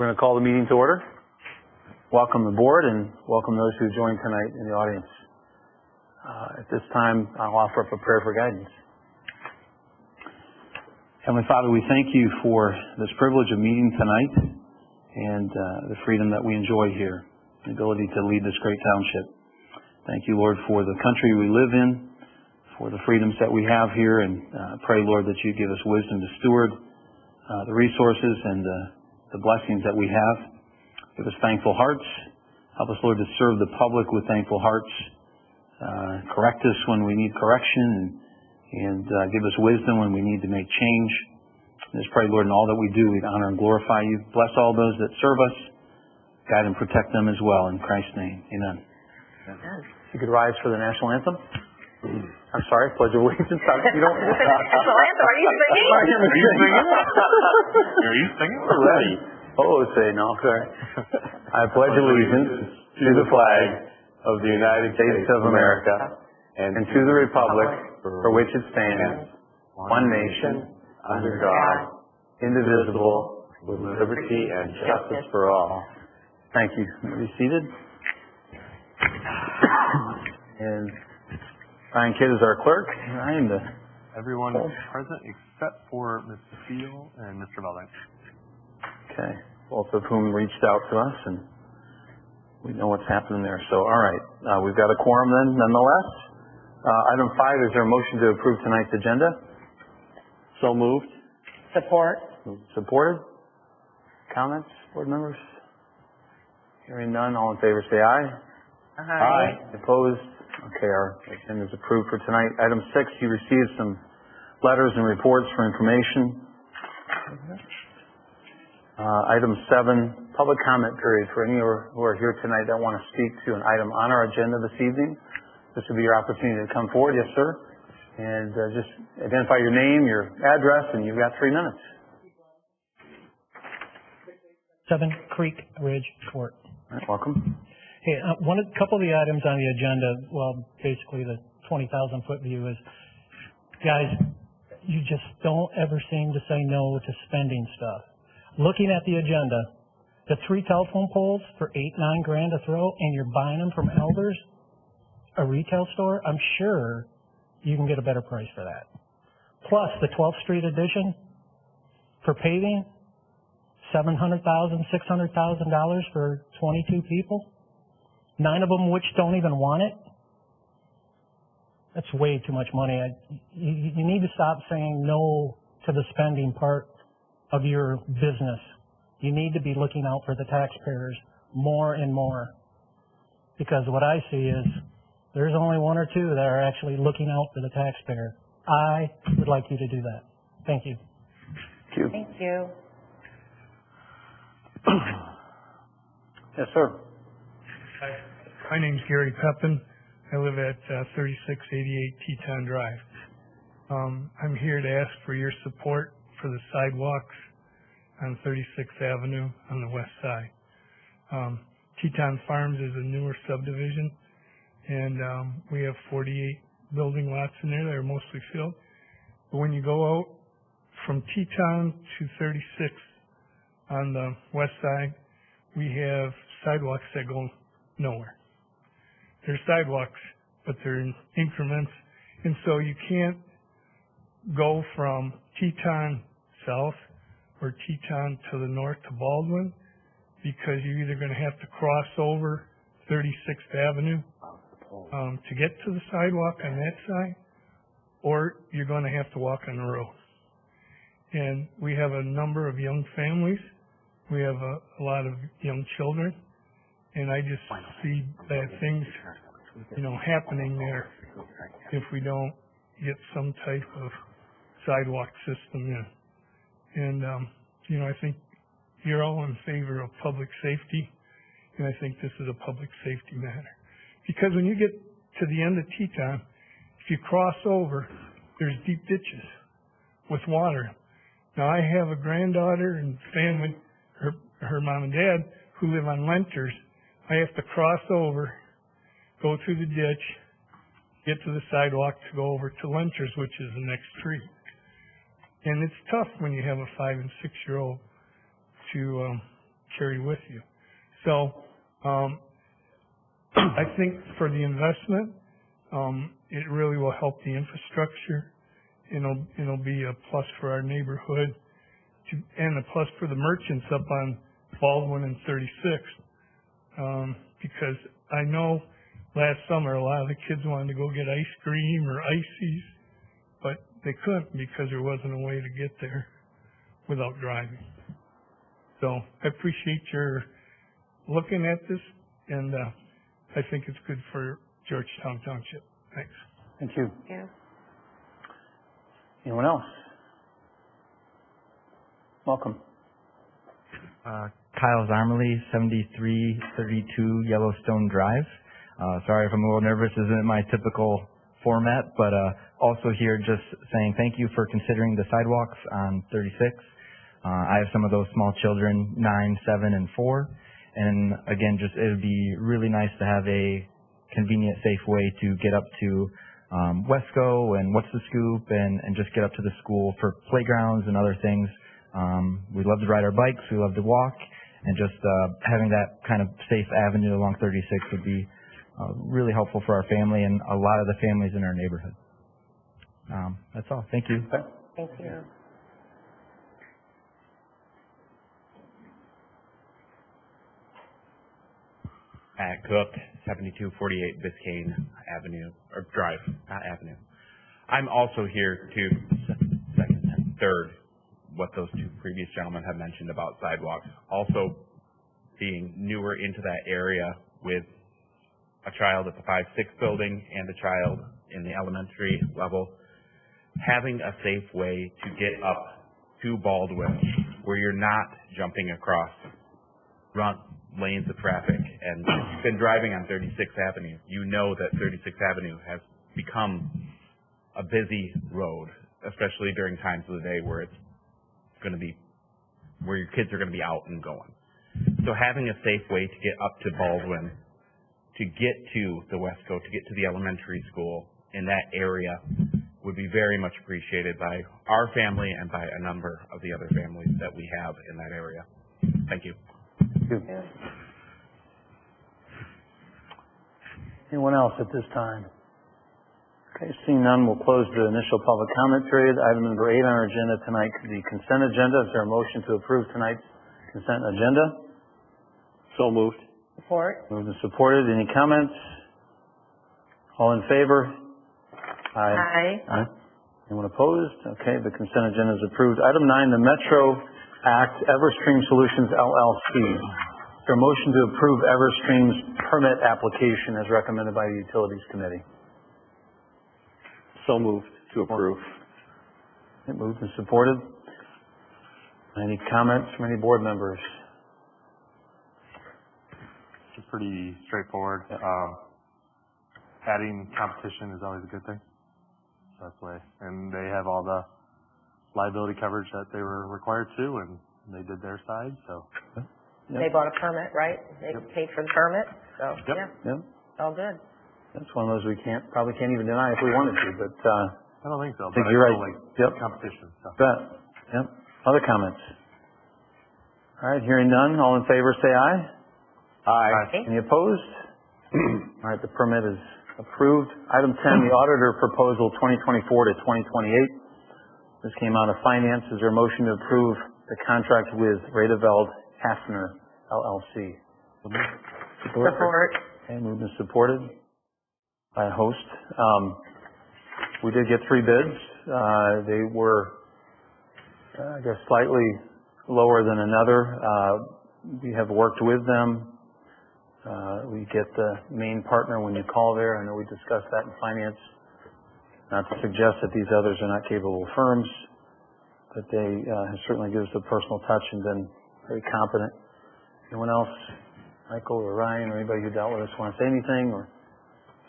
We're going to call the meeting to order. Welcome the board and welcome those who joined tonight in the audience. At this time, I'll offer up a prayer for guidance. Heavenly Father, we thank you for this privilege of meeting tonight and the freedom that we enjoy here, the ability to lead this great township. Thank you, Lord, for the country we live in, for the freedoms that we have here, and pray, Lord, that you give us wisdom to steward the resources and the blessings that we have. Give us thankful hearts. Help us, Lord, to serve the public with thankful hearts. Correct us when we need correction, and give us wisdom when we need to make change. And just pray, Lord, in all that we do, we'd honor and glorify you. Bless all those that serve us. Guide and protect them as well. In Christ's name, amen. If you could rise for the national anthem. I'm sorry, Pledge of Allegiance. You don't. National anthem. Are you singing? Are you singing? Are you singing? We're ready. Oh, say no, sorry. I pledge allegiance to the flag of the United States of America and to the republic for which it stands, one nation, under God, indivisible, with liberty and justice for all. Thank you. Be seated. And Ryan Kidd is our clerk. Ryan, everyone present except for Mr. Steele and Mr. Belling. Okay, both of whom reached out to us, and we know what's happening there. So, all right, we've got a quorum then, nonetheless. Item 5, is there a motion to approve tonight's agenda? So moved. Support. Supported? Comments, board members? Hearing none, all in favor say aye. Aye. Opposed? Okay, our agenda is approved for tonight. Item 6, you received some letters and reports for information. Item 7, public comment period for any who are here tonight that want to speak to an item on our agenda this evening. This will be your opportunity to come forward. Yes, sir. And just identify your name, your address, and you've got 3 minutes. 7 Creek Ridge Court. All right, welcome. Hey, a couple of the items on the agenda, well, basically the 20,000-foot view is, guys, you just don't ever seem to say no to spending stuff. Looking at the agenda, the 3 telephone poles for $8-9 grand to throw, and you're buying them from Elders, a retail store, I'm sure you can get a better price for that. Plus, the 12th Street addition for paving, $700,000, $600,000 for 22 people. 9 of them which don't even want it. That's way too much money. You need to stop saying no to the spending part of your business. You need to be looking out for the taxpayers more and more. Because what I see is there's only 1 or 2 that are actually looking out for the taxpayer. I would like you to do that. Thank you. Thank you. Thank you. Yes, sir. Hi, my name's Gary Pepin. I live at 3688 Teton Drive. I'm here to ask for your support for the sidewalks on 36th Avenue on the west side. Teton Farms is a newer subdivision, and we have 48 building lots in there that are mostly filled. But when you go out from Teton to 36th on the west side, we have sidewalks that go nowhere. They're sidewalks, but they're in increments, and so you can't go from Teton south or Teton to the north to Baldwin, because you're either going to have to cross over 36th Avenue to get to the sidewalk on that side, or you're going to have to walk on the road. And we have a number of young families. We have a lot of young children, and I just see bad things, happening there if we don't get some type of sidewalk system in. And, I think you're all in favor of public safety, and I think this is a public safety matter. Because when you get to the end of Teton, if you cross over, there's deep ditches with water. Now, I have a granddaughter and family, her mom and dad, who live on Lenters. I have to cross over, go through the ditch, get to the sidewalk to go over to Lenters, which is the next street. And it's tough when you have a 5- and 6-year-old to carry with you. So, I think for the investment, it really will help the infrastructure. It'll be a plus for our neighborhood and a plus for the merchants up on Baldwin and 36th. Because I know last summer a lot of the kids wanted to go get ice cream or ices, but they couldn't because there wasn't a way to get there without driving. So I appreciate your looking at this, and I think it's good for Georgetown Township. Thanks. Thank you. Yeah. Anyone else? Welcome. Kyle Zarmley, 7332 Yellowstone Drive. Sorry if I'm a little nervous. This isn't my typical format, but also here just saying thank you for considering the sidewalks on 36. I have some of those small children, 9, 7, and 4. And again, just it would be really nice to have a convenient, safe way to get up to Wesco and What's the Scoop and just get up to the school for playgrounds and other things. We love to ride our bikes. We love to walk. And just having that kind of safe avenue along 36 would be really helpful for our family and a lot of the families in our neighborhood. That's all. Thank you. Thank you. At Cook, 7248 Biscayne Avenue, or Drive, not Avenue. I'm also here to second and third what those two previous gentlemen have mentioned about sidewalks. Also being newer into that area with a child at the 5-6 building and a child in the elementary level, having a safe way to get up to Baldwin where you're not jumping across lanes of traffic. And if you've been driving on 36th Avenue, you know that 36th Avenue has become a busy road, especially during times of the day where it's going to be, where your kids are going to be out and going. So having a safe way to get up to Baldwin, to get to the Wesco, to get to the elementary school in that area would be very much appreciated by our family and by a number of the other families that we have in that area. Thank you. Thank you. Anyone else at this time? Okay, seeing none, we'll close the initial public comment period. Item number 8 on our agenda tonight, the consent agenda. Is there a motion to approve tonight's consent agenda? So moved. Support. Moved and supported. Any comments? All in favor? Aye. Aye. Anyone opposed? Okay, the consent agenda is approved. Item 9, the Metro Act Everstream Solutions LLC. Is there a motion to approve Everstream's permit application as recommended by the Utilities Committee? So moved to approve. It moved and supported. Any comments from any board members? It's pretty straightforward. Adding competition is always a good thing. So that's the way. And they have all the liability coverage that they were required to, and they did their side. So They bought a permit, right? They paid for the permit, so yeah, Yep. all good. That's one of those we probably can't even deny if we wanted to, but I don't think so. I think but you're I right. feel like Yep. competition. So. Bet. Yep. Other comments? All right, hearing none. All in favor say aye. Aye. Okay. Any opposed? All right, the permit is approved. Item 10, the auditor proposal 2024 to 2028. This came out of finance. Is there a motion to approve the contract with Radeveld Hafner LLC? Support. Okay, moved and supported by a host. We did get 3 bids. They were, I guess, slightly lower than another. We have worked with them. We get the main partner when you call there. I know we discussed that in finance. Not to suggest that these others are not capable firms, but they have certainly given us a personal touch and been very competent. Anyone else, Michael or Ryan or anybody who dealt with us, want to say anything? Or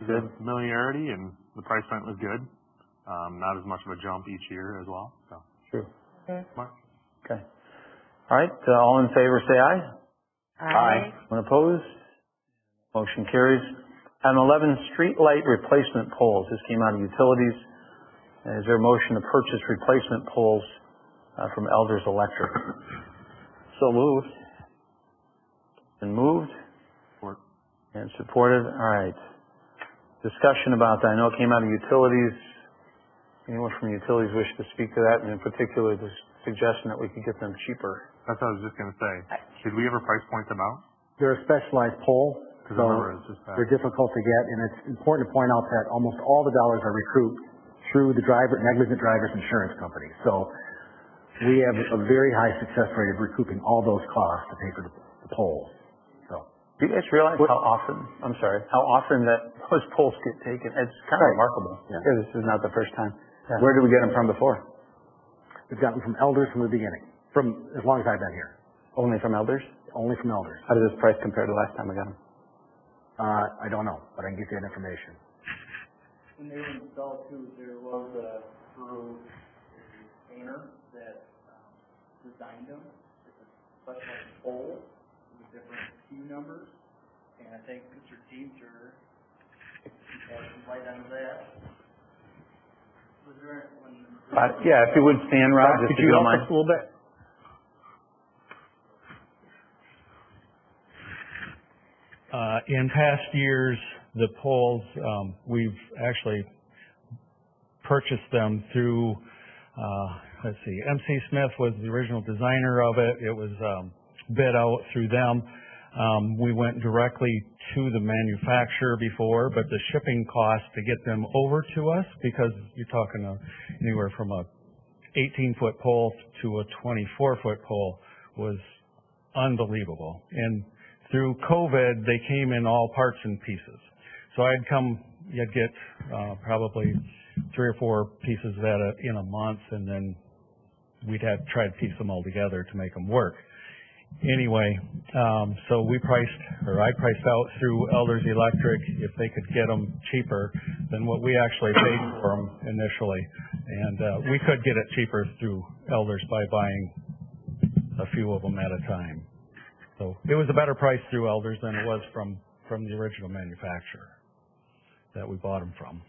Good familiarity, and the price point was good. Not as much of a jump each year as well. So. True. Smart. Okay. All right. All in favor, say aye. Aye. When opposed? Motion carries. Item 11, street light replacement poles. This came out of utilities. Is there a motion to purchase replacement poles from Elders Electric? So moved. Been moved Support. and supported. All right. Discussion about that. I know it came out of utilities. Anyone from utilities wish to speak to that, and in particular the suggestion that we could get them cheaper? That's what I was just going to say. Should we ever price point them out? They're a specialized pole, Because I remember it's just that. they're difficult to get, and it's important to point out that almost all the dollars are recouped through the negligent driver's insurance company. So we have a very high success rate of recouping all those costs to pay for the poles. So Do you guys realize how often that those polls get taken? It's kind of remarkable. Yeah. This is not the first time. Yeah. Where did we get them from before? we've gotten from elders from the beginning, from as long as I've been here. Only from elders? Only from elders. How did this price compare to last time we got them? I don't know, but I can get you that information. When they were installed too, there was a painter that designed them. It's a specialized pole with different Q numbers, and I think Mr. Teamster had some light on that. Was there when? Yeah, if you would stand, Rob, just Could if you you don't help mind. us a little bit? In past years, the poles, we've actually purchased them through, let's see, MC Smith was the original designer of it. It was bid out through them. We went directly to the manufacturer before, but the shipping cost to get them over to us, because you're talking anywhere from a 18-foot pole to a 24-foot pole, was unbelievable. And through COVID, they came in all parts and pieces. So you'd get probably 3 or 4 pieces of that in a month, and then we'd have to try to piece them all together to make them work. Anyway, so I priced out through Elders Electric if they could get them cheaper than what we actually paid for them initially. And we could get it cheaper through Elders by buying a few of them at a time. So it was a better price through Elders than it was from the original manufacturer that we bought them from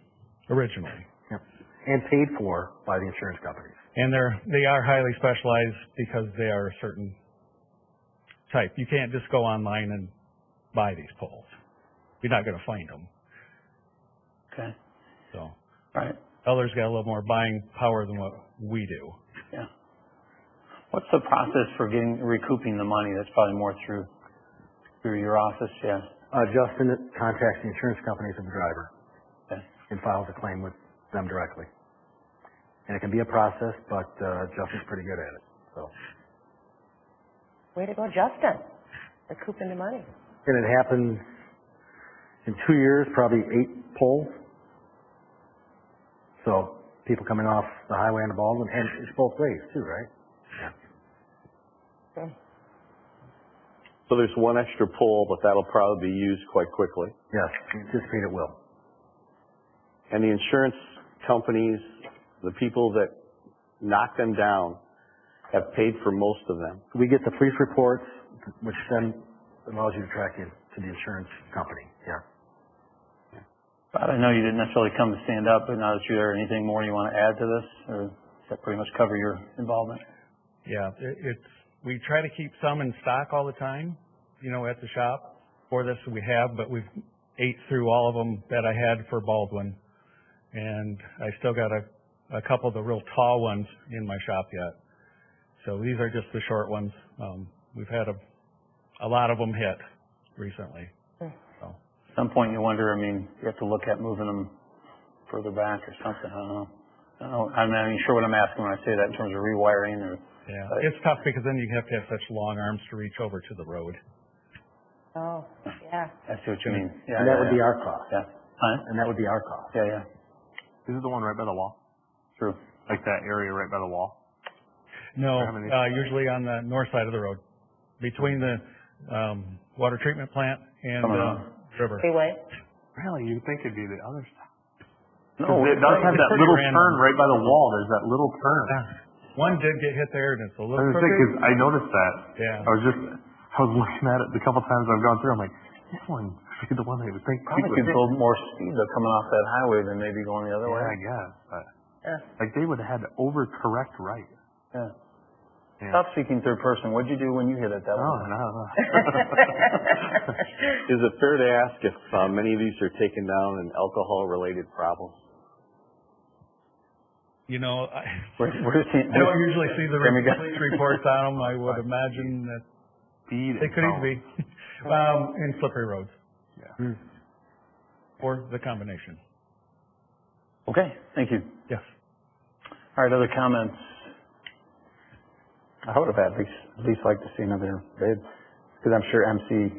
originally. Yep. And paid for by the insurance companies. And they are highly specialized because they are a certain type. You can't just go online and buy these poles. You're not going to find them. Okay. So, Right. Elders got a little more buying power than what we do. Yeah. What's the process for recouping the money? That's probably more through your office, yeah. Justin contacts the insurance companies of the driver. Okay. And files a claim with them directly. And it can be a process, but Justin's pretty good at it. So. Way to go, Justin. Recouping the money. And it happens in 2 years, probably 8 poles. So people coming off the highway on the Baldwin, and it's both ways too, right? Okay. So there's one extra pole, but that'll probably be used quite quickly. Yes, we anticipate it will. And the insurance companies, the people that knock them down, have paid for most of them. We get the police reports, which then allows you to track in to the insurance company. Yeah. Bob, I know you didn't necessarily come to stand up, but now that you're there, anything more you want to add to this, or does that pretty much cover your involvement? Yeah, we try to keep some in stock all the time, at the shop. For this we have, but we've ate through all of them that I had for Baldwin. And I still got a couple of the real tall ones in my shop yet. So these are just the short ones. We've had a lot of them hit recently. So. At some point you wonder, you have to look at moving them further back or something. I don't know. I'm not even sure what I'm asking when I say that in terms of rewiring or. Yeah, it's tough because then you have to have such long arms to reach over to the road. Oh, yeah. I see what you mean. Yeah, And that would be our cost. Yeah. Huh? And that would be our cost. Yeah. Is it the one right by the wall? True. Like that area right by the wall? No, usually on the north side of the road, between the water treatment plant and the river. Freeway. Really? You'd think it'd be the other side. No, It does have that little random. turn right by the wall. There's that little turn. Yeah. One did get hit there, and it's a little I was crooked. because I noticed that. Yeah. I was looking at it the couple times I've gone through. I'm like, this one should be the one that would think. probably could build more speed though coming off that highway than maybe going the other way. Yeah, I guess. But, Yeah. like they would have had to overcorrect right. Yeah. Stop speaking third person. What'd you do when you hit it that one? No. Is it fair to ask if many of these are taken down in alcohol-related problems? You know, Where's I don't usually see the police reports on them. I would imagine that they could easily be. In slippery roads. Yeah. Or the combination. Okay, thank you. Yes. All right, other comments? I would have at least liked to see another bid, because I'm sure MC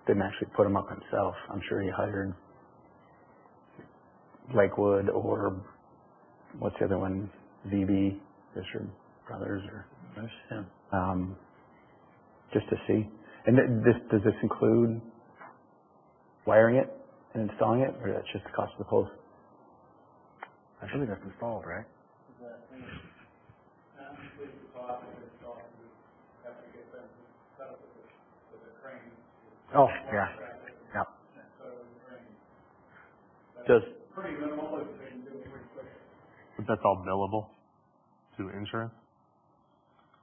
didn't actually put them up himself. I'm sure he hired Lakewood or what's the other one, VB, Fisher Brothers, or just to see. And does this include wiring it and installing it, or that's just the cost of the poles? I think that's installed, right? Oh, yeah. Yeah. Does But that's all billable to insurance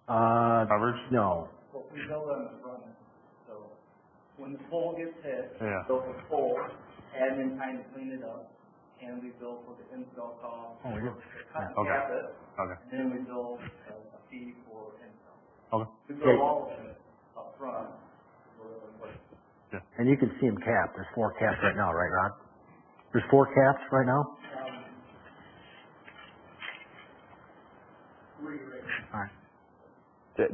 coverage? No. Well, we build on the front end, so when the pole gets hit, Yeah. we build the pole, admin time to clean it up, and we bill for the install cost. Oh, we do. Cut Okay. cap it, Okay. and then we bill a fee for install. Okay. We bill all of it up front. And you can see them capped. There's 4 caps right now, right, Ron? There's 4 caps right now? All right.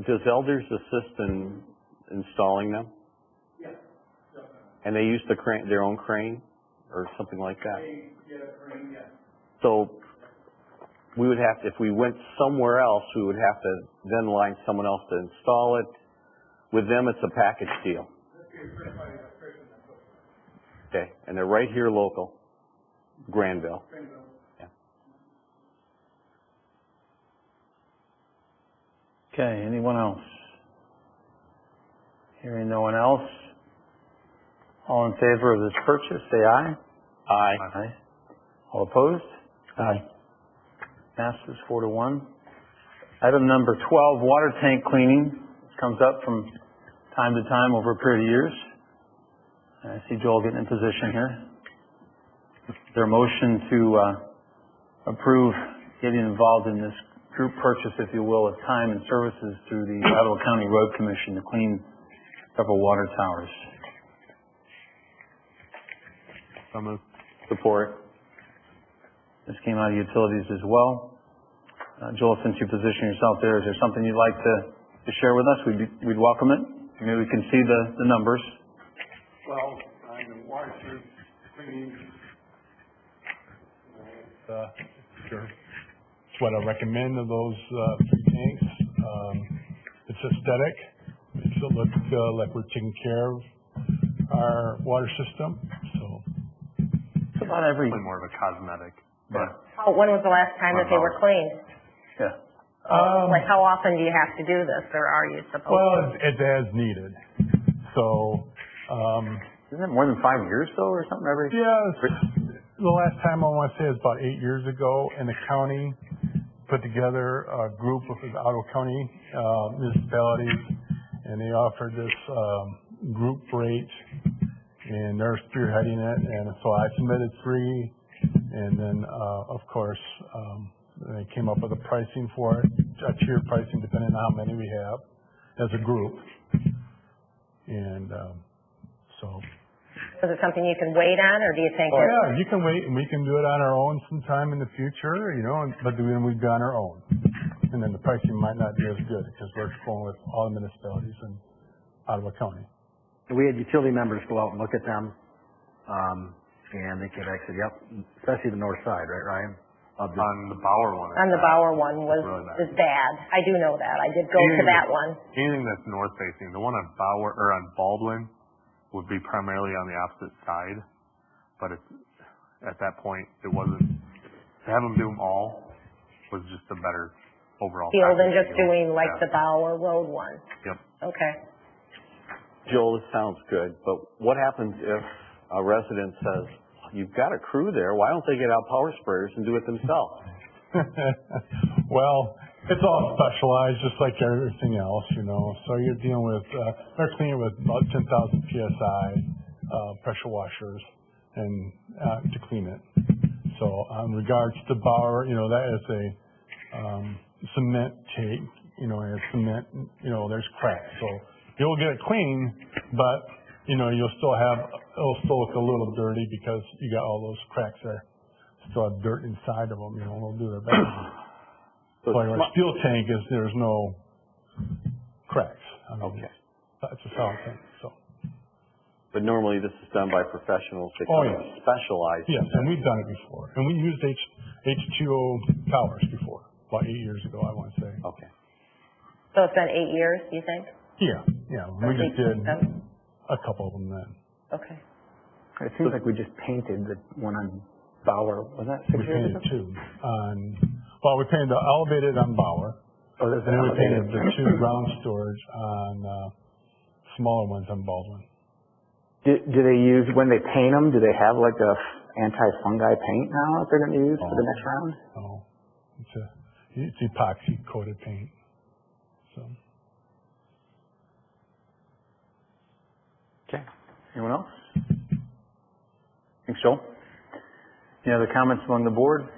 does Elders assist in installing them? Yes. And they use their own crane or something like that? They get a crane, yes. So we would have to, if we went somewhere else, we would have to then line someone else to install it. With them, it's a package deal. Okay, and they're right here local, Granville. Yeah. Okay, anyone else? Hearing no one else. All in favor of this purchase, say aye. Aye. Aye. All opposed? Aye. Passes 4-1. Item number 12, water tank cleaning. This comes up from time to time over a period of years. I see Joel getting in position here. Is there a motion to approve getting involved in this group purchase, if you will, of time and services through the Ottawa County Road Commission to clean several water towers? So moved. Support. This came out of utilities as well. Joel, since you position yourself there, is there something you'd like to share with us? We'd welcome it. Maybe we can see the numbers. Well, on the water service cleaning, Sure. It's what I recommend of those 3 tanks. It's aesthetic. Makes it look like we're taking care of our water system. So It's about every. Probably more of a cosmetic. But When was the last time that they were cleaned? Yeah. Like, how often do you have to do this, or are you supposed to? well, it's as needed. So Isn't it more than 5 years though, or something every? yeah, the last time I want to say is about 8 years ago, and the county put together a group of the Ottawa County municipalities, and they offered this group rate, and they're spearheading it. And so I submitted 3, and then of course they came up with a pricing for it, a tier pricing depending on how many we have as a group, and so. Is it something you can wait on, or do you think? Oh yeah, you can wait, and we can do it on our own sometime in the future, but then we'd be on our own. And then the pricing might not be as good because we're going with all the municipalities in Ottawa County. We had utility members go out and look at them, and they came back and said, yep, especially the north side, right, Ryan? on the Bauer one. On the Bauer one was bad. I do know that. I did go to that one. Anything that's north facing, the one on Bauer or on Baldwin would be primarily on the opposite side, but at that point it wasn't. To have them do them all was just a better overall Deal than just deal. doing like the Bauer Road one. Yep. Okay. Joel, this sounds good, but what happens if a resident says, "You've got a crew there, why don't they get out power sprayers and do it themselves?" Well, It's all specialized, just like everything else, you know. So you're dealing with, they're cleaning with about 10,000 PSI, pressure washers and, to clean it. So, in regards to Bauer, you know, that is a, cement take, you know, and cement, you know, there's cracks. So you'll get it clean, but, you know, it'll still look a little dirty because you got all those cracks there. Still have dirt inside of them, you know, they'll do their best. So a steel tank is, there's no cracks. I mean, okay. It's a solid tank, so. But normally this is done by professionals. They specialize. Yes, and we've done it before. And we used H2O towers before, about 8 years ago, I want to say. Okay. So it's been 8 years, do you think? Yeah. We just did a couple of them then. Okay. It seems like we just painted the one on Bauer. Was that 6 years ago? We painted two well, we painted the elevated on Bauer. Oh, there's and then we painted the two ground storage on smaller ones on Baldwin. Do they use, when they paint them, do they have like a anti-fungi paint now that they're going to use for the next round? Oh, it's epoxy coated paint. So. Okay. Anyone else? Thanks, Joel. Any other comments among the board?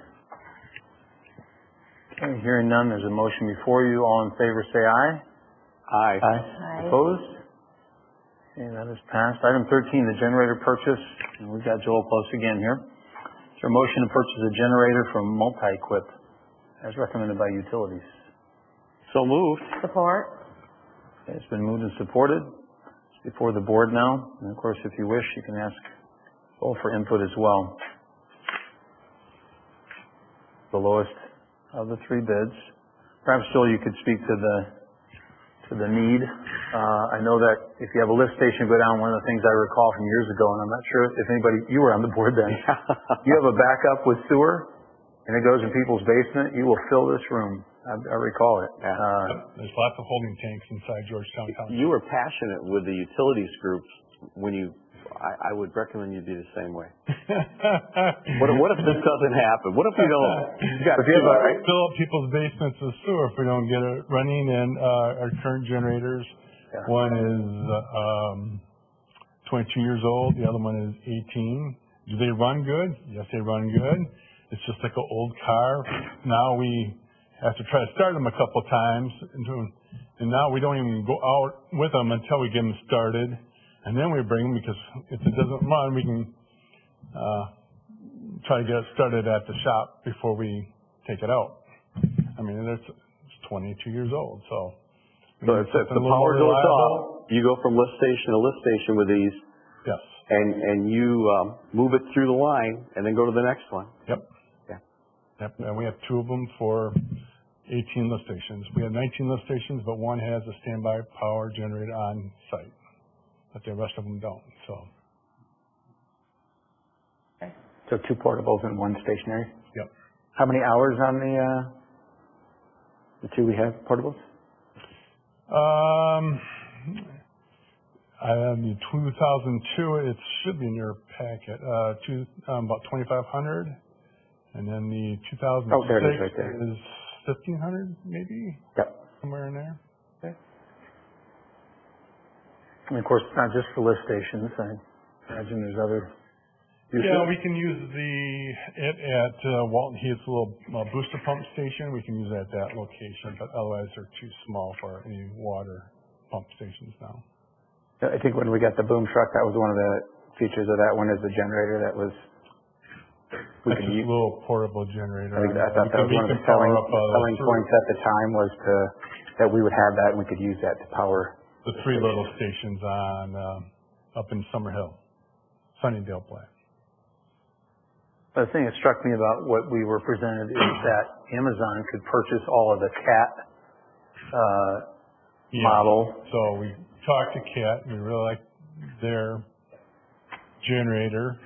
Okay, hearing none, there's a motion before you. All in favor say aye. Aye. Aye. Opposed? Okay, that is passed. Item 13, the generator purchase. And we've got Joel close again here. Is there a motion to purchase a generator from Multi-Equip as recommended by utilities? So moved. Support. Okay, it's been moved and supported. It's before the board now. And of course, if you wish, you can ask Joel for input as well. The lowest of the three bids. Perhaps, Joel, you could speak to the need. I know that if you have a lift station go down, one of the things I recall from years ago, and I'm not sure if you were on the board then, you have a backup with sewer, and it goes in people's basement, you will fill this room. I recall it. There's lots of holding tanks inside Georgetown Township. You were passionate with the utilities groups when I would recommend you do the same way. What if this doesn't happen? What if we don't? Fill up people's basements with sewer if we don't get it running. And our current generators, one is 22 years old, the other one is 18. Do they run good? Yes, they run good. It's just like an old car. Now we have to try to start them a couple times, and now we don't even go out with them until we get them started. And then we bring them, because if it doesn't run, we can try to get it started at the shop before we take it out. I mean, it's 22 years old, so. If the power goes off, you go from lift station to lift station with these. Yes. And you move it through the line and then go to the next one. Yep. Yeah. Yep. And we have two of them for 18 lift stations. We have 19 lift stations, but one has a standby power generator on site. But the rest of them don't, so. Okay. So two portables and one stationary? Yep. How many hours on the two we have portables? I have the 2002, it should be in your packet, about 2,500. And then the 2006 there it is right there. is 1,500 maybe? Yep. Somewhere in there. Okay. And of course, it's not just for lift stations. I imagine there's other uses. Yeah, we can use it at Walton Heath's little booster pump station. We can use it at that location, but otherwise they're too small for any water pump stations now. I think when we got the boom truck, that was one of the features of that one is the generator that was. That's just a little portable generator. I thought that was one of the selling points at the time was that we would have that and we could use that to power. The three little stations on up in Summerhill, Sunnydale Plant. The thing that struck me about what we were presented is that Amazon could purchase all of the CAT model. So we talked to CAT. We really like their generator,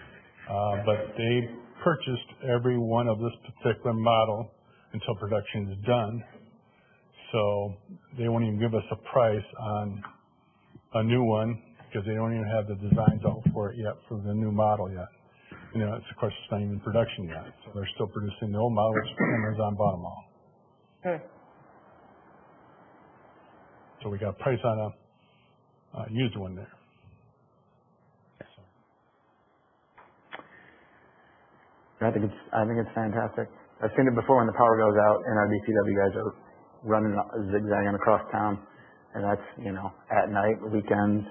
but they purchased every one of this particular model until production is done. So they won't even give us a price on a new one because they don't even have the designs out for it yet for the new model yet. You know, it's of course it's not even in production yet. So they're still producing the old model, which Amazon bought them all. So we got a price on a used one there. I think it's fantastic. I've seen it before when the power goes out and our DPW guys are running zigzagging across town, and that's at night, weekends.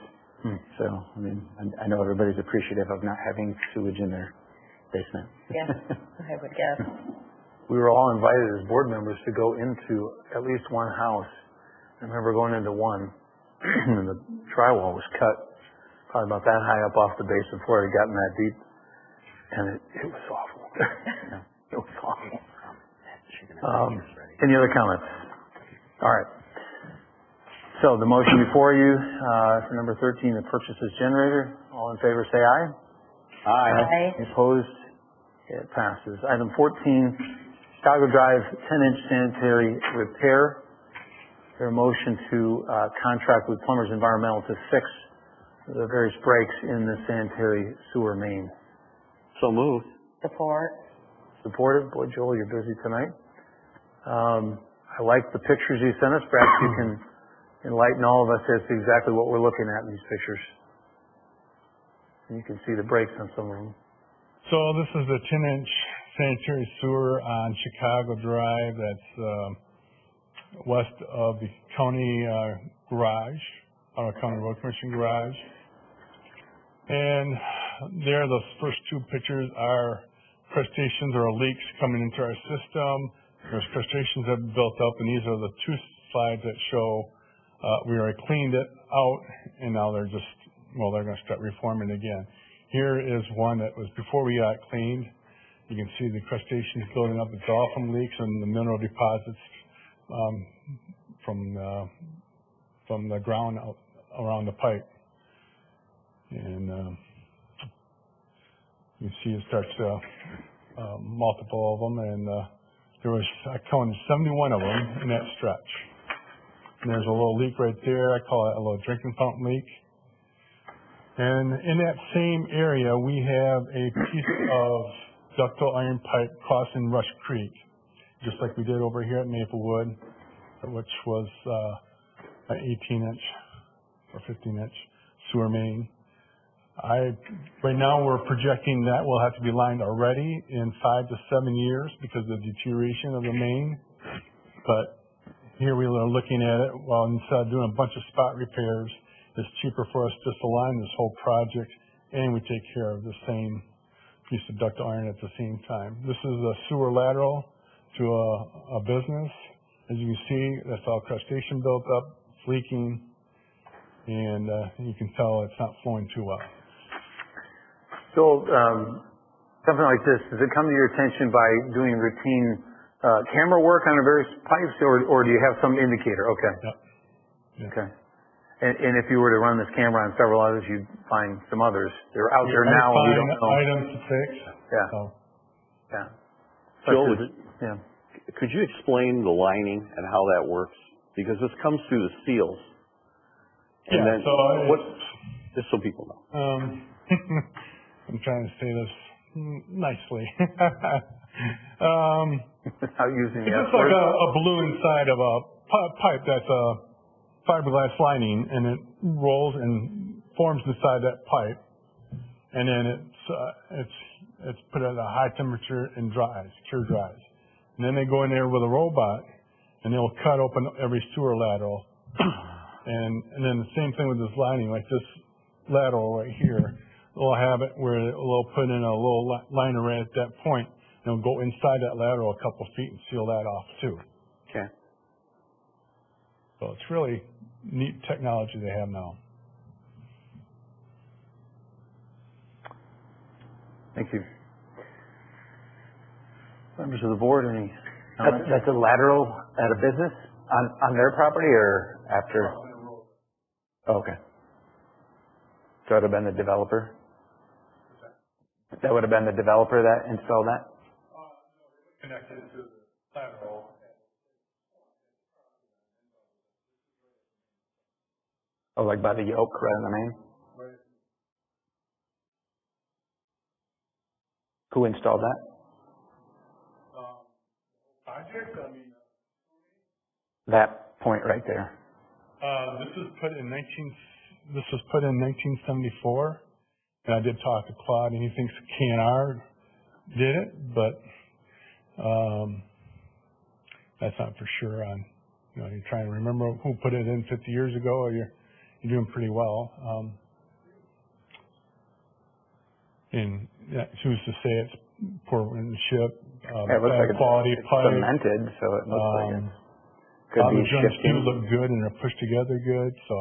So I mean, I know everybody's appreciative of not having sewage in their basement. Yeah, I would guess. We were all invited as board members to go into at least one house. I remember going into one, and the drywall was cut probably about that high up off the basement floor. It had gotten that deep, and it was awful. It was awful. Any other comments? All right. So the motion before you for number 13, the purchase this generator. All in favor, say aye. Aye. Opposed? It passes. Item 14, Chicago Drive 10-inch sanitary repair. There a motion to contract with Plumbers Environmental to fix the various breaks in the sanitary sewer main. So moved. Support. Supported? Boy, Joel, you're busy tonight. I like the pictures you sent us. Perhaps you can enlighten all of us as to exactly what we're looking at in these pictures. And you can see the breaks on some of them. So this is a 10-inch sanitary sewer on Chicago Drive that's west of the county garage, county road commission garage. And there, those first two pictures are crustaceans or leaks coming into our system. Those crustaceans have built up, and these are the two slides that show we already cleaned it out, and now they're going to start reforming again. Here is one that was before we got cleaned. You can see the crustaceans building up. It's all from leaks and the mineral deposits from the ground out around the pipe. And you see it starts multiple of them, and I counted 71 of them in that stretch. And there's a little leak right there. I call it a little drinking fountain leak. And in that same area, we have a piece of ductile iron pipe crossing Rush Creek, just like we did over here at Maplewood, which was an 18-inch or 15-inch sewer main. Right now we're projecting that will have to be lined already in 5 to 7 years because of the deterioration of the main. But here we are looking at it, well, instead of doing a bunch of spot repairs, it's cheaper for us just to line this whole project, and we take care of the same piece of ductile iron at the same time. This is a sewer lateral to a business. As you can see, that's all crustacean built up, it's leaking, and you can tell it's not flowing too well. Joel, something like this, does it come to your attention by doing routine camera work on the various pipes, or do you have some indicator? Okay. Yep. Yeah. Okay. And if you were to run this camera on several others, you'd find some others. They're out there now, and we don't know. Items to fix. Yeah. So. Yeah. Joel, yeah. Could you explain the lining and how that works? Because this comes through the seals. And yeah. then So just so people know. I'm trying to say this nicely. Without using it's just like a balloon inside of a pipe that's a fiberglass lining, and it rolls and forms inside that pipe, and then it's put at a high temperature and cure dries. And then they go in there with a robot, and they'll cut open every sewer lateral. and then the same thing with this lining, like this lateral right here, they'll have it where they'll put in a little liner right at that point, and it'll go inside that lateral a couple feet and seal that off too. Okay. So it's really neat technology they have now. Thank you. Members of the board, any comments? That's a lateral at a business on their property or after? Oh, okay. So it would have been the developer? That would have been the developer that installed that? Connected to the lateral. Oh, like by the yoke right on the main? Right. Who installed that? Project, that point right there. This was put in 1974, and I did talk to Claude, and he thinks KNR did it, but that's not for sure. You're trying to remember who put it in 50 years ago, or you're doing pretty well. And who's to say it's poor workmanship, it looks like quality it's pipe. cemented, so it looks like it could all be the joints do shifting. look good and they're pushed together good. So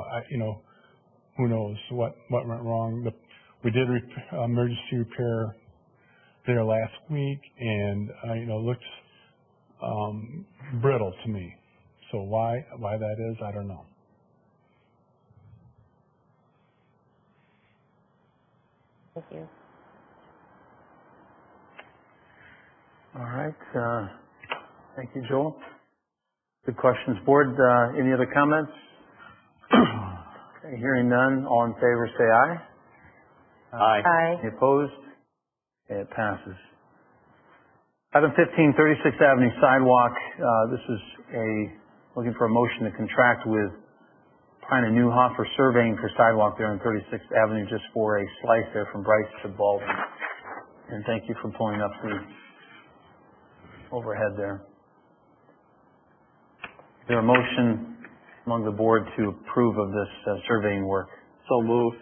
who knows what went wrong? We did emergency repair there last week, and looks brittle to me. So why that is, I don't know. Thank you. All right. Thank you, Joel. Good questions, board. Any other comments? Okay, hearing none. All in favor, say aye. Aye. Aye. Any opposed? Okay, it passes. Item 15, 36th Avenue sidewalk. This is looking for a motion to contract with Pine and Newhoff for surveying for sidewalk there on 36th Avenue, just for a slice there from Bryce to Baldwin. And thank you for pulling up the overhead there. Is there a motion among the board to approve of this surveying work? So moved.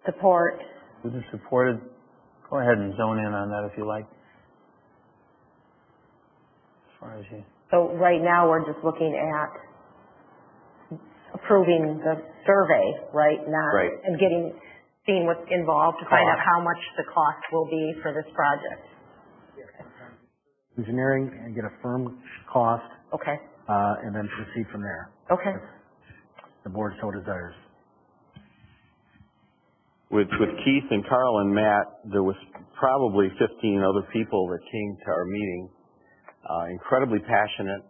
Support. Moved and supported. Go ahead and zone in on that if you like. As far as you. So right now, we're just looking at approving the survey, right? Right. And seeing what's involved to find out how much the cost will be for this project. Engineering and get a firm cost, Okay. and then proceed from there. Okay. The board so desires. With Keith and Carl and Matt, there was probably 15 other people that came to our meeting. Incredibly passionate,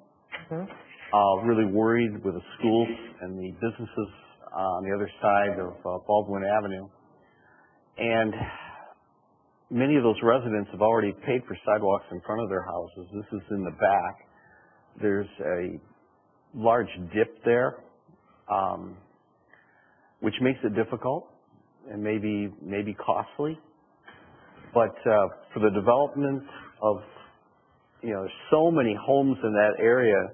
really worried with the schools and the businesses on the other side of Baldwin Avenue. And many of those residents have already paid for sidewalks in front of their houses. This is in the back. There's a large dip there, which makes it difficult and maybe costly. But for the development of, there's so many homes in that area,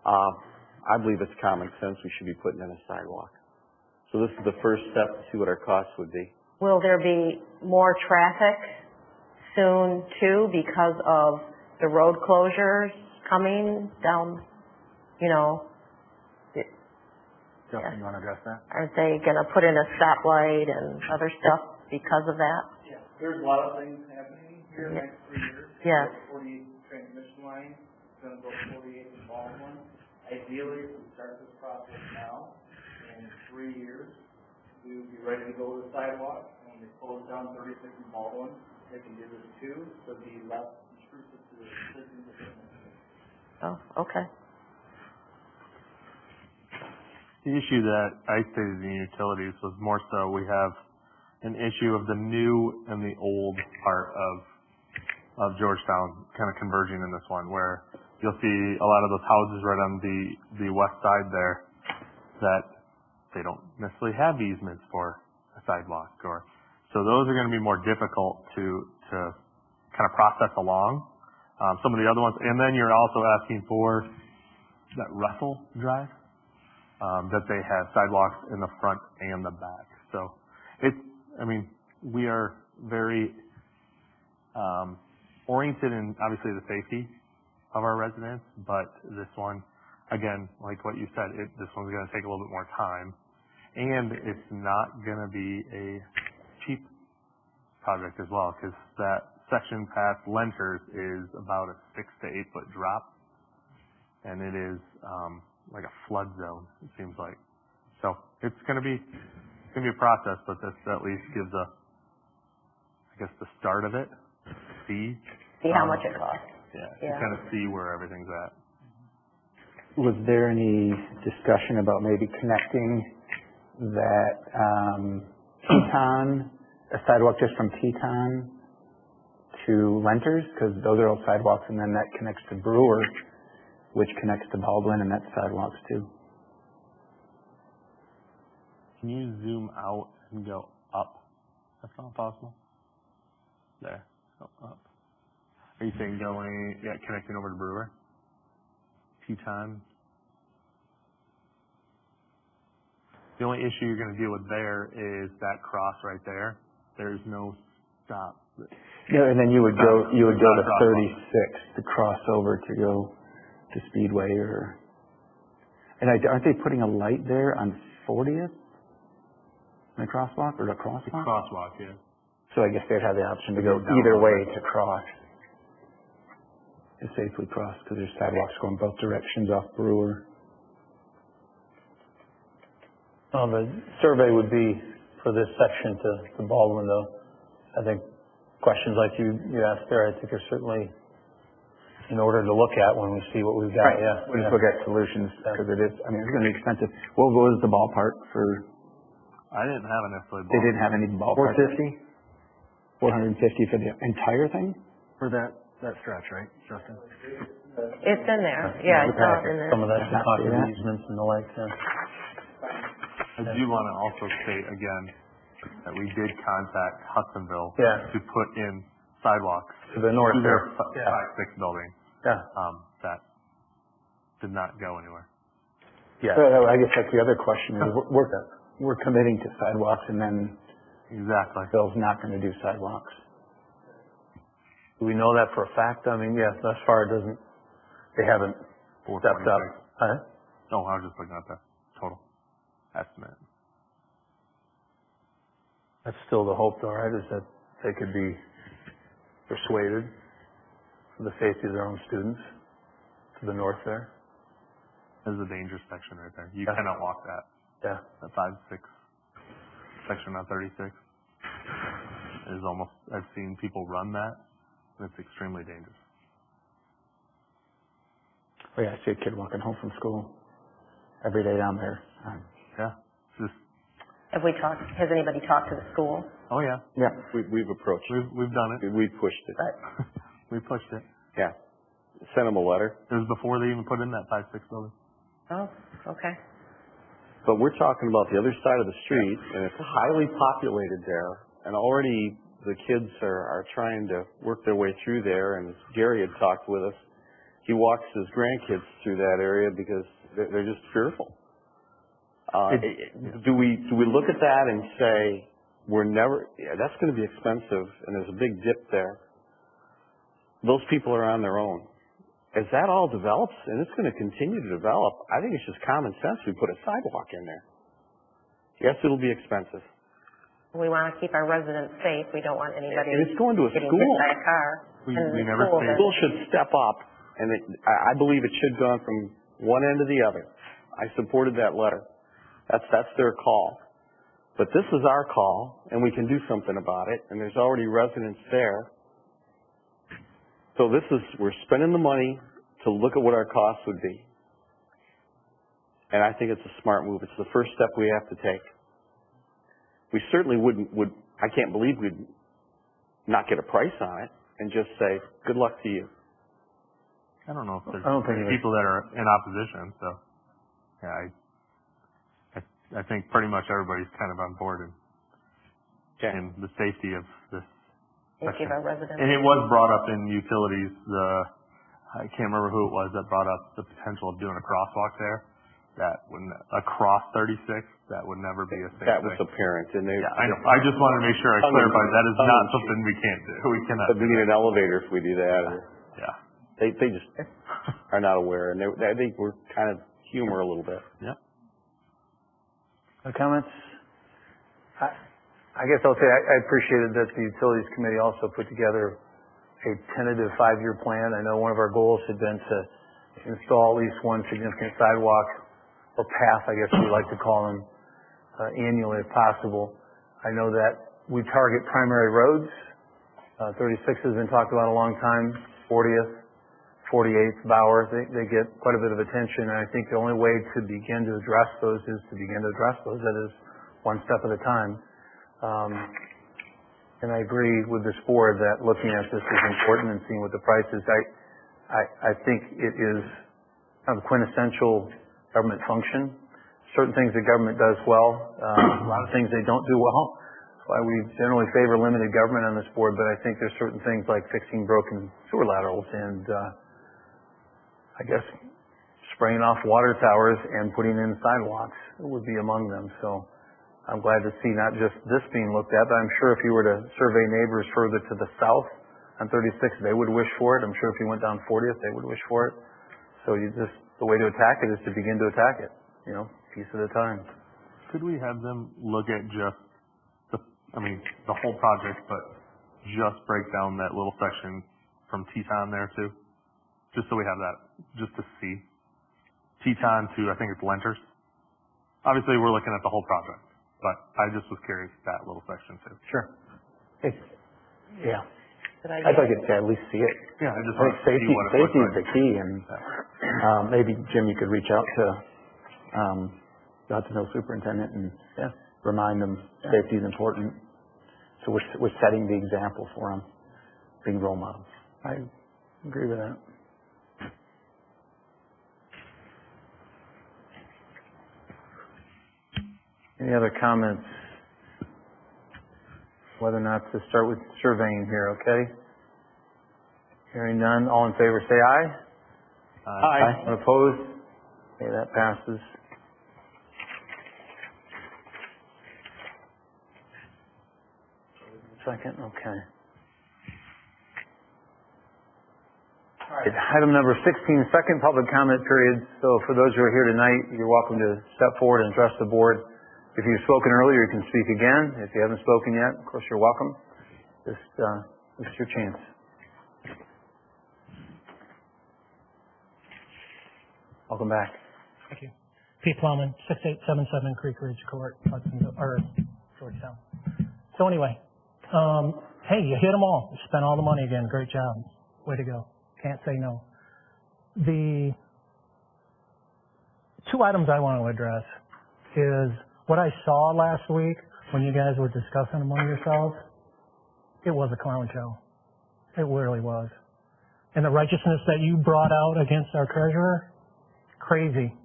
I believe it's common sense we should be putting in a sidewalk. So this is the first step to see what our costs would be. Will there be more traffic soon too because of the road closures coming down, Justin, you want to address that? Aren't they going to put in a stoplight and other stuff because of that? Yeah, there's a lot of things happening here in the next 3 years. Yes. The 48 transmission line is going to go 48 in Baldwin. Ideally, if we start this process now, in 3 years, we would be ready to go to the sidewalk. And when they close down 36 in Baldwin, they can do this too, so it'd be less intrusive to the citizens of the community. Oh, okay. The issue that I stated in utilities was more so we have an issue of the new and the old part of Georgetown kind of converging in this one, where you'll see a lot of those houses right on the west side there that they don't necessarily have easements for a sidewalk, so those are going to be more difficult to kind of process along. Some of the other ones, and then you're also asking for that Russell Drive, that they have sidewalks in the front and the back. So we are very oriented in obviously the safety of our residents, but this one, again, like what you said, this one's going to take a little bit more time, and it's not going to be a cheap project as well, because that section past Lenters is about a 6 to 8 foot drop, and it is like a flood zone, it seems like. So it's going to be a process, but this at least gives the start of it. See how much it costs. Yeah, to kind of see where everything's at. Was there any discussion about maybe connecting that Teton, a sidewalk just from Teton to Lenters? Because those are all sidewalks, and then that connects to Brewer, which connects to Baldwin, and that's sidewalks too. Can you zoom out and go up? That's not possible. There. Go up. Are you saying going, connecting over to Brewer? Teton? The only issue you're going to deal with there is that cross right there. There's no stop. Yeah, and then you would go to 36 to cross over to go to Speedway or. And aren't they putting a light there on 40th? In the crosswalk or the crosswalk? The crosswalk, yeah. So I guess they'd have the option to go either way to cross. To safely cross because there's sidewalks going both directions off Brewer. The survey would be for this section to Baldwin, though. I think questions like you asked there, I think are certainly in order to look at when we see what we've got. Right. Yeah. We'll just look at solutions because it is. I mean, it's going to be expensive. What was the ballpark for? I didn't have an necessarily. They didn't have any ballpark. 450 450 for the entire thing. for that stretch, right, Justin? It's in there. Yeah, it's all in there. Some of that's the pocket easements and the like. I do want to also state again that we did contact Hudsonville to put in sidewalks To the north to their there. 5-6 building. Yeah. That did not go anywhere. Yeah. So I guess that's the other question is we're committing to sidewalks and then Exactly. Bill's not going to do sidewalks. Do we know that for a fact? I mean, yes, thus far they haven't stepped up. Huh? No, I was just looking at the total estimate. That's still the hope though, right, is that they could be persuaded for the safety of their own students to the north there. There's a dangerous section right there. You cannot walk that. Yeah. That 5-6 section on 36 is almost, I've seen people run that, and it's extremely dangerous. Oh yeah, I see a kid walking home from school every day down there. Has anybody talked to the school? Oh yeah. Yeah. We've approached it. We've done it. We've pushed it. Right. We pushed it. Yeah. Sent them a letter. It was before they even put in that 5-6 building. Oh, okay. But we're talking about the other side of the street, and it's highly populated there, and already the kids are trying to work their way through there, and as Gary had talked with us, he walks his grandkids through that area because they're just fearful. Do we look at that and say, that's going to be expensive, and there's a big dip there. Those people are on their own. As that all develops, and it's going to continue to develop, I think it's just common sense we put a sidewalk in there. Yes, it'll be expensive. We want to keep our residents safe. We don't want anybody And it's going to a getting school. hit by a car. We never The school should step up, and I believe it should go from one end to the other. I supported that letter. That's their call. But this is our call, and we can do something about it, and there's already residents there. So we're spending the money to look at what our costs would be. And I think it's a smart move. It's the first step we have to take. We certainly I can't believe we'd not get a price on it and just say, good luck to you. I don't know if there's people that are in opposition, so I think pretty much everybody's kind of on board in the safety of this. Safety of our residents. And it was brought up in utilities, I can't remember who it was that brought up the potential of doing a crosswalk there. That wouldn't, across 36, that would never be a safe That was thing. apparent. And I know. I just wanted to make sure I clarified that is not something we can't do. We cannot. But we need an elevator if we do that. Yeah. They just are not aware, and I think we're kind of humor a little bit. Yep. Comments? I guess I'll say I appreciated that the Utilities Committee also put together a tentative 5-year plan. I know one of our goals had been to install at least one significant sidewalk or path, I guess we like to call them, annually if possible. I know that we target primary roads. 36 has been talked about a long time, 40th, 48th, Bauer, they get quite a bit of attention, and I think the only way to begin to address those is to begin to address those. That is one step at a time. And I agree with this board that looking at this is important and seeing what the price is. I think it is kind of a quintessential government function. certain things the government does well, a lot of things they don't do well. That's why we generally favor limited government on this board, but I think there's certain things like fixing broken sewer laterals and, I guess, spraying off water towers and putting in sidewalks would be among them. So I'm glad to see not just this being looked at, but I'm sure if you were to survey neighbors further to the south on 36, they would wish for it. I'm sure if you went down 40th, they would wish for it. So the way to attack it is to begin to attack it, piece at a time. Could we have them look at just the whole project, but just break down that little section from Teton there too? Just so we have that, just to see. Teton to, I think it's Lenters. Obviously, we're looking at the whole project, but I just was curious that little section too. Sure. Yeah. I'd like to at least see it. Yeah, I just think want to see what it looks safety is like. the key, and maybe Jim, you could reach out to the Hudson Hill superintendent and remind them safety is important. So we're setting the example for them, being role models. I agree with that. Any other comments? Whether or not to start with surveying here, okay? Hearing none, all in favor say aye. Aye. Opposed? Okay, that passes. Second, okay. All right, item number 16, second public comment period. So for those who are here tonight, you're welcome to step forward and address the board. If you've spoken earlier, you can speak again. If you haven't spoken yet, of course, you're welcome. This is your chance. Welcome back. Thank you. Pete Plowman, 6877 Creek Ridge Court, Georgetown. So anyway, hey, you hit them all. You spent all the money again. Great job. Way to go. Can't say no. The two items I want to address is what I saw last week when you guys were discussing among yourselves. It was a clown show. It really was. And the righteousness that you brought out against our treasurer, crazy.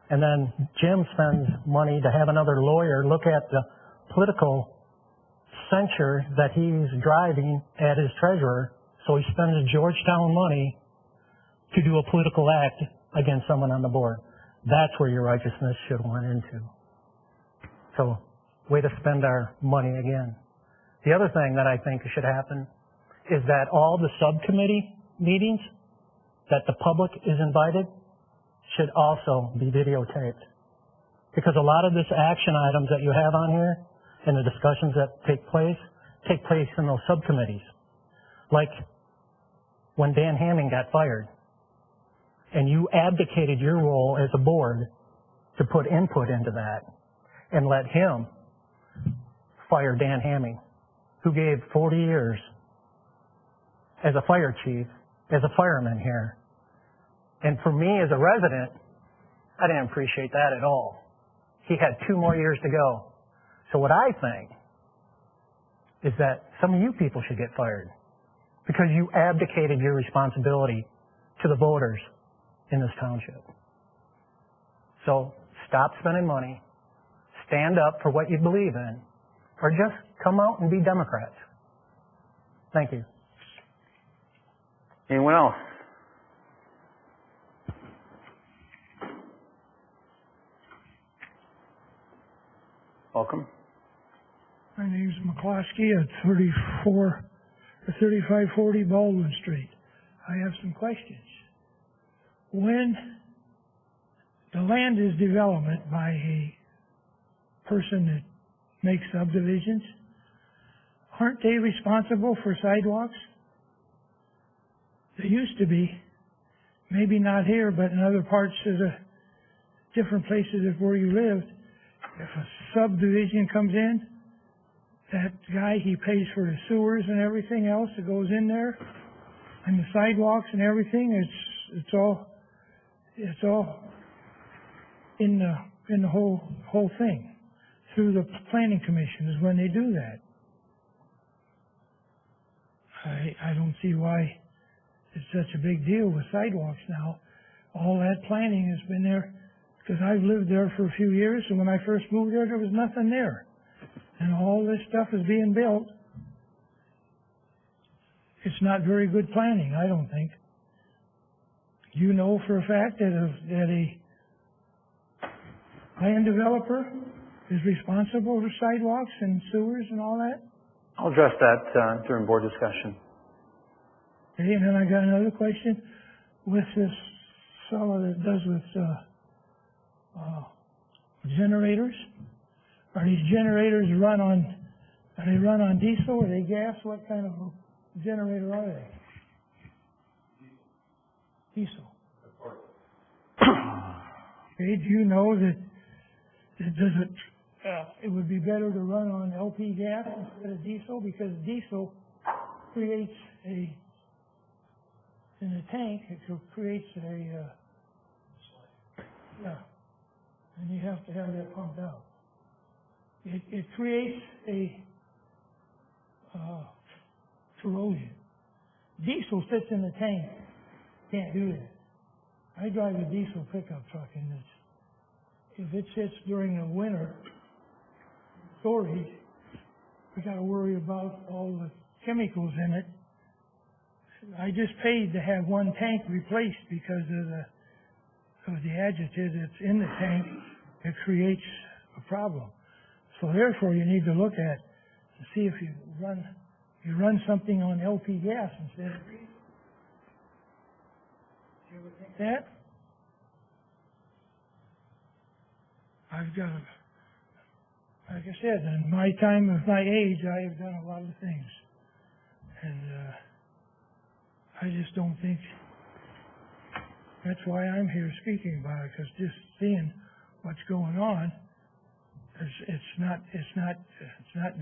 And then Jim spends money to have another lawyer look at the political censure that he's driving at his treasurer, so he spends Georgetown money to do a political act against someone on the board. That's where your righteousness should have went into. So, way to spend our money again. The other thing that I think should happen is that all the subcommittee meetings that the public is invited should also be videotaped. Because a lot of this action items that you have on here and the discussions that take place in those subcommittees. Like when Dan Hamming got fired and you abdicated your role as a board to put input into that and let him fire Dan Hamming, who gave 40 years as a fire chief, as a fireman here. And for me as a resident, I didn't appreciate that at all. He had 2 more years to go. So what I think is that some of you people should get fired because you abdicated your responsibility to the voters in this township. So stop spending money, stand up for what you believe in, or just come out and be Democrats. Thank you. Anyone else? Welcome. My name's McCloskey at 3540 Baldwin Street. I have some questions. When the land is development by a person that makes subdivisions, aren't they responsible for sidewalks? They used to be. Maybe not here, but in other parts of the different places of where you lived. If a subdivision comes in, that guy, he pays for the sewers and everything else that goes in there, and the sidewalks and everything. It's all in the whole thing. Through the planning commission is when they do that. I don't see why it's such a big deal with sidewalks now. All that planning has been there because I've lived there for a few years, and when I first moved there, there was nothing there. And all this stuff is being built. It's not very good planning, I don't think. You know for a fact that a land developer is responsible for sidewalks and sewers and all that? I'll address that during board discussion. Okay, and then I got another question. With this fellow that does with generators, are these generators run on diesel, or they gas? What kind of generator are they? Diesel. Okay, do you know that it would be better to run on LP gas instead of diesel, because diesel creates in the tank, it creates and you have to have that pumped out. It creates a corrosion. Diesel sits in the tank, can't do that. I drive a diesel pickup truck, and if it sits during the winter storage, we got to worry about all the chemicals in it. I just paid to have one tank replaced because of the additive that's in the tank that creates a problem. So therefore, you need to look at to see if you run something on LP gas instead of diesel. Did you ever think that? I've got, like I said, in my time of my age, I have done a lot of things. And I just don't think, that's why I'm here speaking about it, because just seeing what's going on, it's not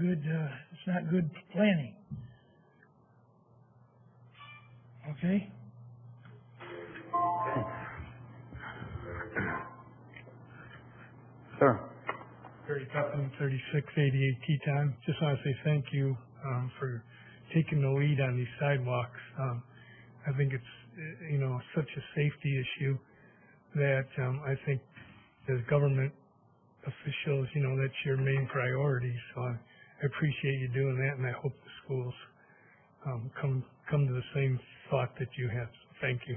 good planning. Okay? Sir. Gary Pepin, 3688 Teton. Just want to say thank you for taking the lead on these sidewalks. I think it's such a safety issue that I think as government officials, that's your main priority. So I appreciate you doing that, and I hope the schools come to the same thought that you have. So thank you.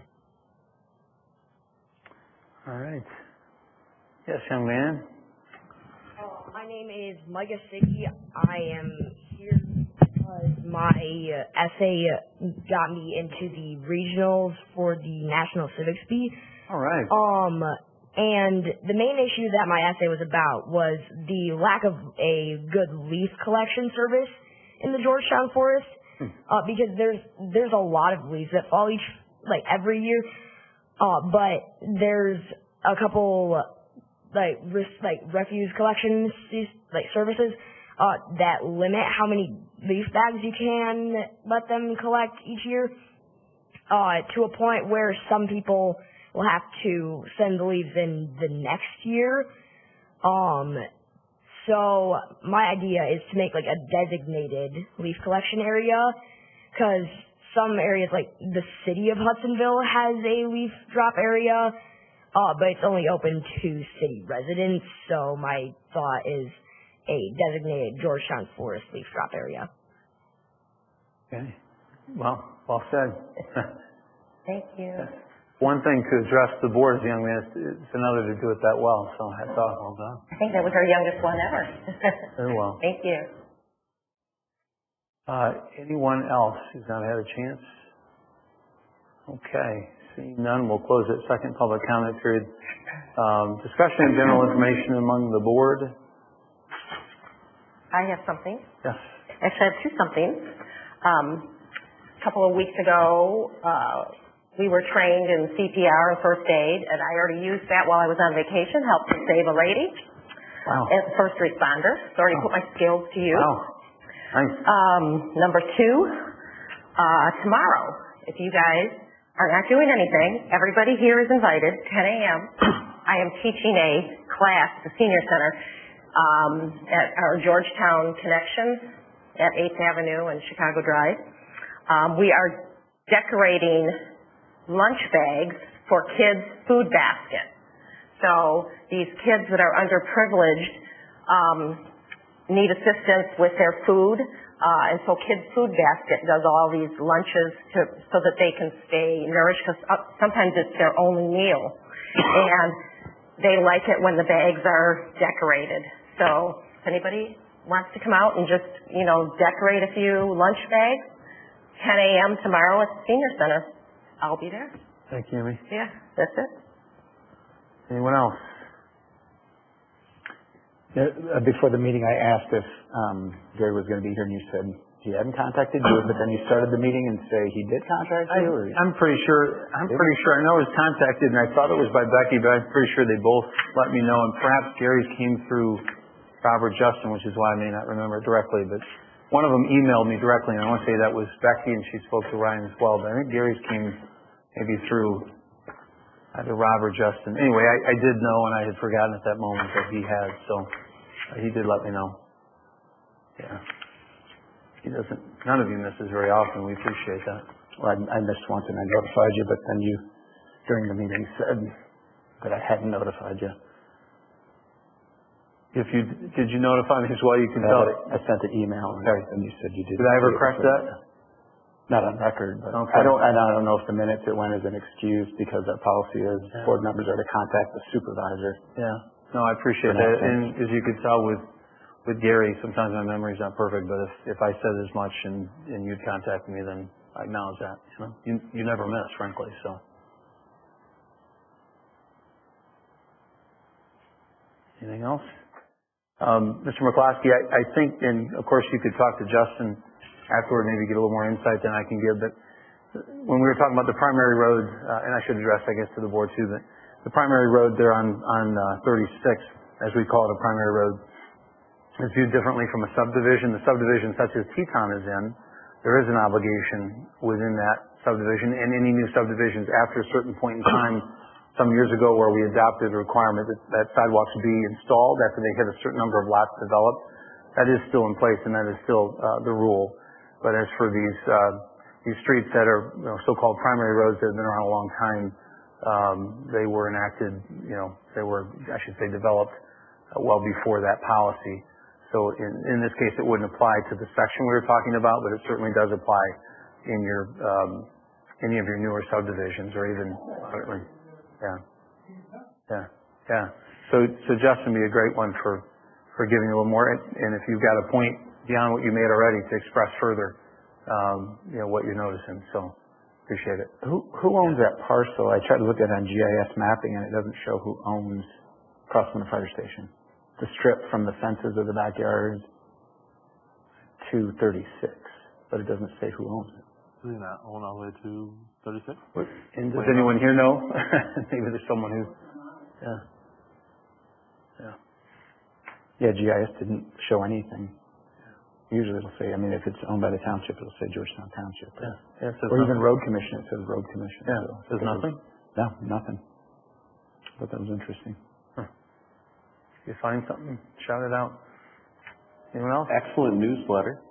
All right. Yes, young man. My name is Micah Siggy. I am here because my essay got me into the regionals for the National Civics Bee. All right. And the main issue that my essay was about was the lack of a good leaf collection service in the Georgetown forest. Because there's a lot of leaves that fall every year. But there's a couple refuse collection services that limit how many leaf bags you can let them collect each year, to a point where some people will have to send the leaves in the next year. So my idea is to make a designated leaf collection area, because some areas like the city of Hudsonville has a leaf drop area, but it's only open to city residents. So my thought is a designated Georgetown Forest leaf drop area. Okay. Well said. Thank you. One thing to address the board as a young man, it's another to do it that well. So hats off. Well done. I think that was our youngest one ever. Very well. Thank you. Anyone else who's not had a chance? Okay. Seeing none, we'll close that second public comment period. Discussion and general information among the board. I have something. Yes. Actually, I have two somethings. A couple of weeks ago, we were trained in CPR and first aid, and I already used that while I was on vacation, helped to save a lady. Wow. As a first responder. So I already put my skills to use. Wow. Nice. Number two, tomorrow, if you guys are not doing anything, everybody here is invited, 10 a.m. I am teaching a class at the Senior Center at our Georgetown Connection at 8th Avenue and Chicago Drive. We are decorating lunch bags for kids' food basket. So these kids that are underprivileged need assistance with their food. And so Kids Food Basket does all these lunches so that they can stay nourished, because sometimes it's their only meal. And they like it when the bags are decorated. So if anybody wants to come out and just, decorate a few lunch bags, 10 a.m. tomorrow at the Senior Center. I'll be there. Thank you, Amy. Yeah, that's it. Anyone else? Before the meeting, I asked if Gary was going to be here, and you said he hadn't contacted you, but then you started the meeting and say he did contact you? I'm pretty sure. I know it was contacted, and I thought it was by Becky, but I'm pretty sure they both let me know. And perhaps Gary's came through Robert Justin, which is why I may not remember it directly. But one of them emailed me directly, and I want to say that was Becky, and she spoke to Ryan as well. But I think Gary's came maybe through either Rob or Justin. Anyway, I did know, and I had forgotten at that moment that he had, so he did let me know. Yeah. He doesn't, none of you misses very often. We appreciate that. Well, I missed once and I notified you, but then you, during the meeting, said that I hadn't notified you. Did you notify me as well? You can tell. I sent an email, and you said you did. Did I ever correct that? Not on record, but okay. I don't know if the minutes it went as an excuse, because our policy is board members are to contact the supervisor. Yeah. No, I appreciate that. And as you could tell with Gary, sometimes my memory's not perfect, but if I said as much and you'd contact me, then I acknowledge that. You never miss, frankly. So. Anything else? Mr. McCloskey, I think, and of course you could talk to Justin afterward, maybe get a little more insight than I can give, but when we were talking about the primary road, and I should address, I guess, to the board too, but the primary road there on 36, as we call it, a primary road, is viewed differently from a subdivision. The subdivision such as Teton is in, there is an obligation within that subdivision, and any new subdivisions after a certain point in time, some years ago, where we adopted a requirement that sidewalks be installed after they hit a certain number of lots developed. That is still in place, and that is still the rule. But as for these streets that are so-called primary roads that have been around a long time, they were enacted, they were, I should say, developed well before that policy. So in this case, it wouldn't apply to the section we were talking about, but it certainly does apply in your any of your newer subdivisions, or even certainly, yeah. So Justin would be a great one for giving you a little more. And if you've got a point beyond what you made already to express further, what you're noticing. So appreciate it. Who owns that parcel? I tried to look at it on GIS mapping, and it doesn't show who owns across from the fire station. The strip from the fences of the backyard to 36, but it doesn't say who owns it. Do you not own all the way to 36? And does anyone here know? Maybe there's someone who, Yeah, GIS didn't show anything. Usually it'll say, if it's owned by the township, it'll say Georgetown Township. Or even Road Commission, it says Road Commission. Yeah, so there's nothing? No, nothing. But that was interesting. If you find something, shout it out. Anyone else? Excellent newsletter.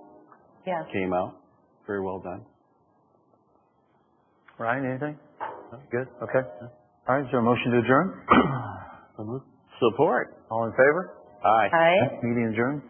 Yes. Came out. Very well done. Ryan, anything? No? Good? Okay. All right, is there a motion to adjourn? Support. All in favor? Aye. Aye. Meeting adjourned.